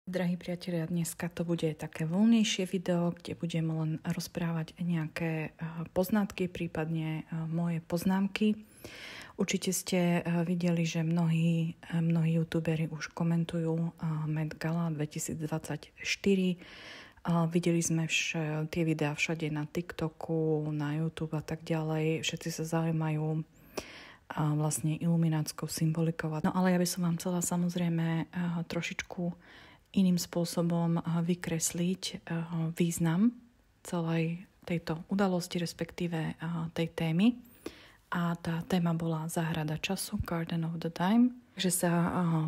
Drahí priatelia, dneska to bude také voľnejšie video, kde budem len rozprávať nejaké poznatky, prípadne moje poznámky. Určite ste videli, že mnohí youtuberi už komentujú Met Gala 2024. Videli sme tie videá všade na TikToku, na YouTube a tak ďalej. Všetci sa zaujímajú vlastne iluminátskou symbolikou. No ale ja by som vám chcela samozrejme trošičku iným spôsobom vykresliť význam celej tejto udalosti, respektíve tej témy. A tá téma bola Záhrada času, Garden of the Time. Takže sa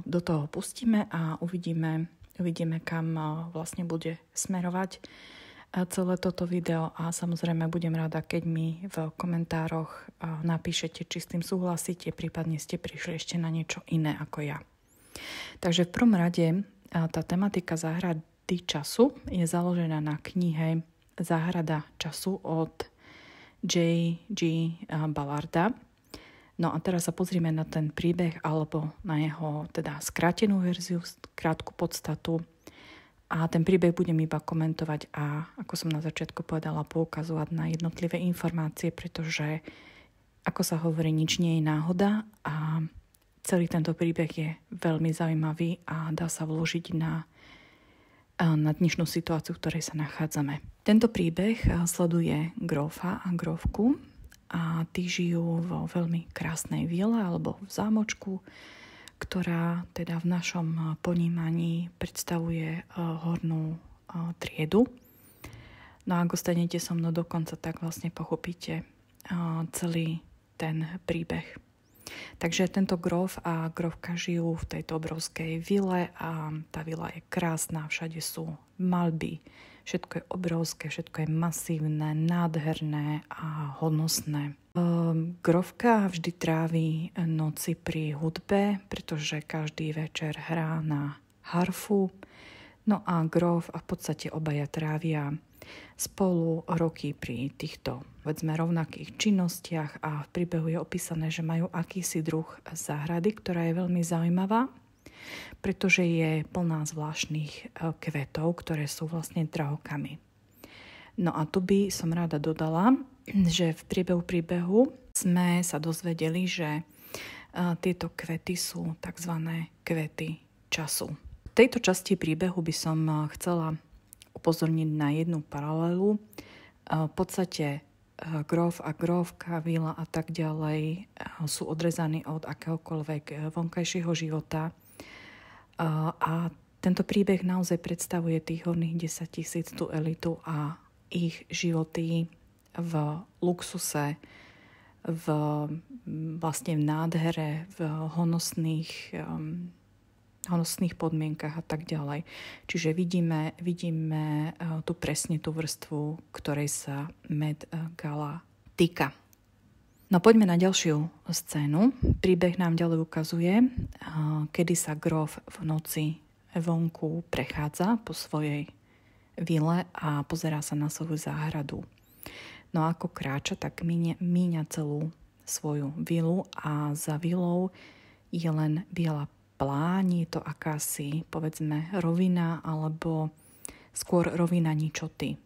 do toho pustíme a uvidíme, kam vlastne bude smerovať celé toto video. A samozrejme budem rada, keď mi v komentároch napíšete, či s tým súhlasíte, prípadne ste prišli ešte na niečo iné ako ja. Takže v prvom rade tá tematika Záhrady času je založená na knihe Záhrada času od J.G. Ballarda. No a teraz sa pozrieme na ten príbeh alebo na jeho teda skrátenú verziu, krátku podstatu. A ten príbeh budem iba komentovať a ako som na začiatku povedala, poukazovať na jednotlivé informácie, pretože ako sa hovorí, nič nie je náhoda a celý tento príbeh je veľmi zaujímavý a dá sa vložiť na dnešnú situáciu, v ktorej sa nachádzame. Tento príbeh sleduje grófa a grófku a tí žijú vo veľmi krásnej vile alebo v zámočku, ktorá teda v našom ponímaní predstavuje hornú triedu. No a ak ostanete so mnou do konca, tak vlastne pochopíte celý ten príbeh. Takže tento gróf a grófka žijú v tejto obrovskej vile a tá vila je krásna, všade sú maľby, všetko je obrovské, všetko je masívne, nádherné a hodnostné. Grófka vždy trávi noci pri hudbe, pretože každý večer hrá na harfu. No a gróf a v podstate obaja trávia spolu roky pri týchto, povedzme, rovnakých činnostiach a v príbehu je opísané, že majú akýsi druh záhrady, ktorá je veľmi zaujímavá, pretože je plná zvláštnych kvetov, ktoré sú vlastne drahokamy. No a tu by som rada dodala, že v priebehu príbehu sme sa dozvedeli, že tieto kvety sú tzv. Kvety času. V tejto časti príbehu by som chcela upozorniť na jednu paralelu. V podstate gróf a grófka, vila a tak ďalej sú odrezaní od akéhokoľvek vonkajšieho života. A tento príbeh naozaj predstavuje tých horných 10 000, tú elitu a ich životy v luxuse, vlastne v nádhere, v honosných podmienkach a tak ďalej. Čiže vidíme tu presne tú vrstvu, ktorej sa Met Gala týka. No poďme na ďalšiu scénu. Príbeh nám ďalej ukazuje, kedy sa gróf v noci vonku prechádza po svojej vile a pozerá sa na svoju záhradu. No a ako kráča, tak míňa celú svoju vilu a za vilou je len biela pláň, je to akási, povedzme, rovina alebo skôr rovina ničoty.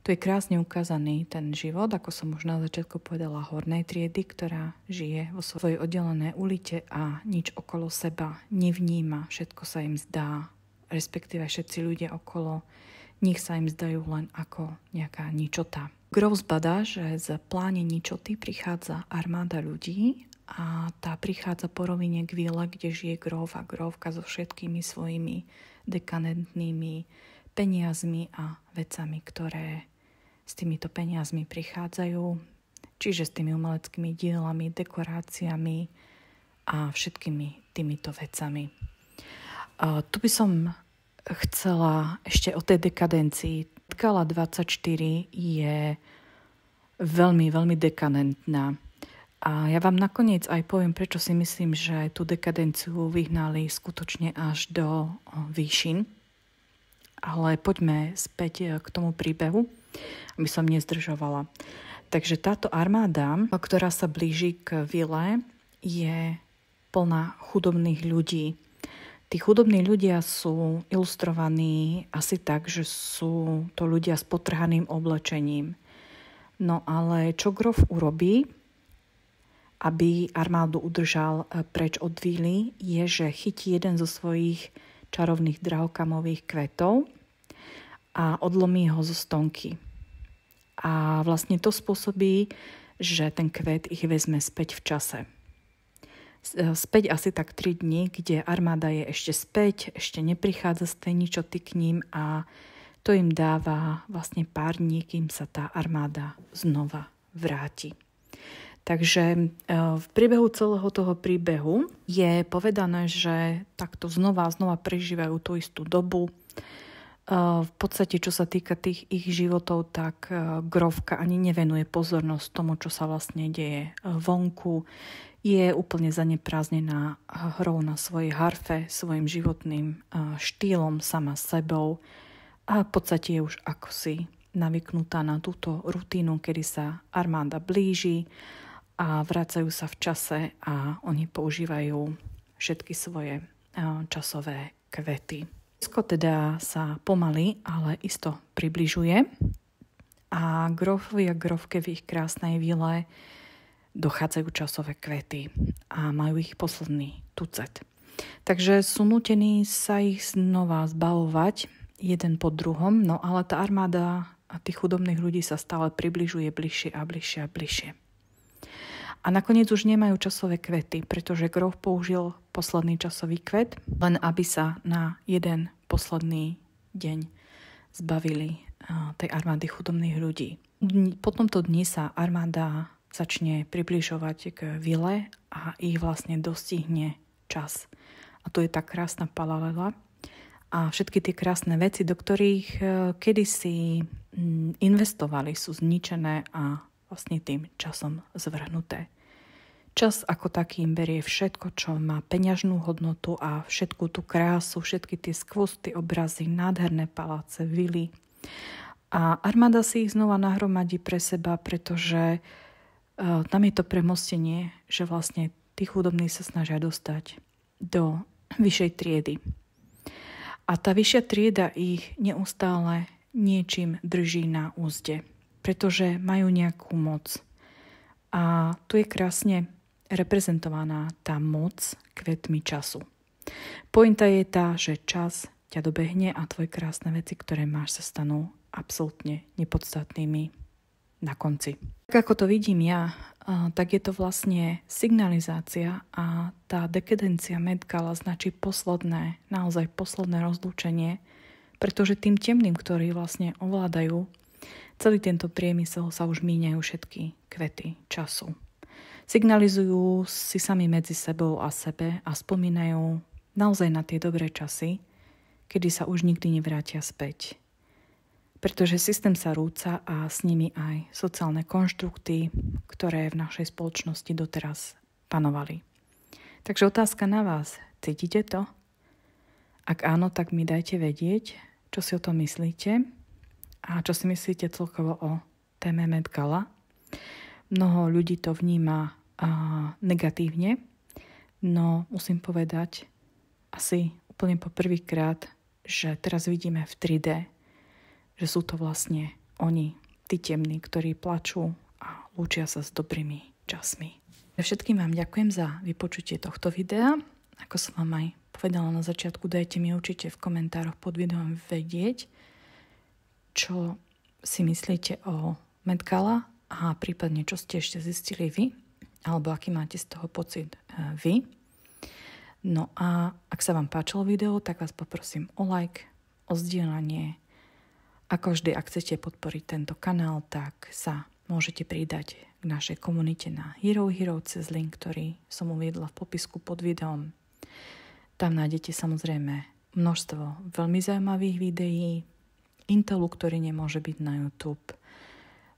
Tu je krásne ukázaný ten život, ako som už na začiatku povedala, hornej triedy, ktorá žije vo svojej oddelenej ulite a nič okolo seba nevníma, všetko sa im zdá, respektíve všetci ľudia okolo nich sa im zdajú len ako nejaká ničota. Gróf zbadá, že z pláne ničoty prichádza armáda ľudí a tá prichádza po rovine k vile, kde žije gróf a grófka so všetkými svojimi dekadentnými peniazmi a vecami, ktoré s týmito peniazmi prichádzajú, čiže s tými umeleckými dielami, dekoráciami a všetkými týmito vecami. Tu by som chcela ešte o tej dekadencii. Gala 24 je veľmi, veľmi dekadentná. A ja vám nakoniec aj poviem, prečo si myslím, že tú dekadenciu vyhnali skutočne až do výšin. Ale poďme späť k tomu príbehu, aby som nezdržovala. Takže táto armáda, ktorá sa blíži k vile, je plná chudobných ľudí. Tí chudobní ľudia sú ilustrovaní asi tak, že sú to ľudia s potrhaným oblečením. No ale čo grof urobí, aby armádu udržal preč od víly, je, že chytí jeden zo svojich čarovných drahokamových kvetov a odlomí ho zo stonky. A vlastne to spôsobí, že ten kvet ich vezme späť v čase. Späť asi tak 3 dni, kde armáda je ešte späť, ešte neprichádza z tej ničoty k ním a to im dáva vlastne pár dní, kým sa tá armáda znova vráti. Takže v priebehu celého toho príbehu je povedané, že takto znova prežívajú tú istú dobu. V podstate, čo sa týka tých ich životov, tak Grofka ani nevenuje pozornosť tomu, čo sa vlastne deje vonku. Je úplne zaneprázdnená hrou na svojej harfe, svojim životným štýlom, sama sebou a v podstate je už akosi navyknutá na túto rutínu, kedy sa armáda blíži a vracajú sa v čase a oni používajú všetky svoje časové kvety. Všetko teda sa pomaly, ale isto približuje a grofovi a grofke v ich krásnej vile dochádzajú časové kvety a majú ich posledný tucet. Takže sú nútení sa ich znova zbavovať jeden po druhom, no ale tá armáda a tých chudobných ľudí sa stále približuje bližšie a bližšie a bližšie. A nakoniec už nemajú časové kvety, pretože grof použil posledný časový kvet, len aby sa na jeden posledný deň zbavili tej armády chudobných ľudí. Po tomto dni sa armáda začne približovať k vile a ich vlastne dostihne čas. A to je tá krásna paralela. A všetky tie krásne veci, do ktorých kedysi investovali, sú zničené a vlastne tým časom zvrhnuté. Čas ako taký im berie všetko, čo má peňažnú hodnotu a všetku tú krásu, všetky tie skvosty, obrazy, nádherné paláce, vily. A armáda si ich znova nahromadí pre seba, pretože tam je to premostenie, že vlastne tí chudobní sa snažia dostať do vyššej triedy. A tá vyššia trieda ich neustále niečím drží na úzde, pretože majú nejakú moc. A tu je krásne reprezentovaná tá moc kvetmi času. Pointa je tá, že čas ťa dobehne a tvoje krásne veci, ktoré máš, sa stanú absolútne nepodstatnými na konci. Tak ako to vidím ja, tak je to vlastne signalizácia a tá dekadencia Met Gala značí posledné, naozaj posledné rozlúčenie, pretože tým temným, ktorí vlastne ovládajú celý tento priemysel, sa už míňajú všetky kvety času. Signalizujú si sami medzi sebou a sebe a spomínajú naozaj na tie dobré časy, kedy sa už nikdy nevrátia späť. Pretože systém sa rúca a s nimi aj sociálne konštrukty, ktoré v našej spoločnosti doteraz panovali. Takže otázka na vás. Cítite to? Ak áno, tak mi dajte vedieť, čo si o tom myslíte a čo si myslíte celkovo o téme Met Gala. Mnoho ľudí to vníma negatívne, no musím povedať asi úplne po prvýkrát, že teraz vidíme v 3D, že sú to vlastne oni, tí temní, ktorí plačú a lúčia sa s dobrými časmi. Všetkým vám ďakujem za vypočutie tohto videa. Ako som vám aj povedala na začiatku, dajte mi určite v komentároch pod videom vedieť, čo si myslíte o Met Gala a prípadne čo ste ešte zistili vy, alebo aký máte z toho pocit vy. No a ak sa vám páčilo video, tak vás poprosím o like, o zdieľanie. Ako vždy, ak chcete podporiť tento kanál, tak sa môžete pridať k našej komunite na Hero cez link, ktorý som uviedla v popisku pod videom. Tam nájdete samozrejme množstvo veľmi zaujímavých videí, intelu, ktorý nemôže byť na YouTube.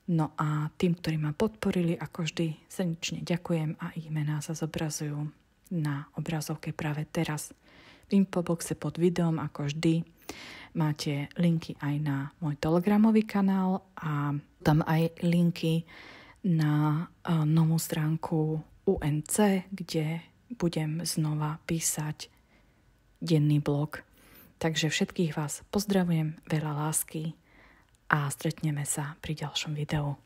No a tým, ktorí ma podporili, ako vždy, srdečne ďakujem a ich mená sa zobrazujú na obrazovke práve teraz. V infoboxe pod videom, ako vždy, máte linky aj na môj telegramový kanál a tam aj linky na novú stránku UNC, kde budem znova písať denný blog. Takže všetkých vás pozdravujem, veľa lásky a stretneme sa pri ďalšom videu.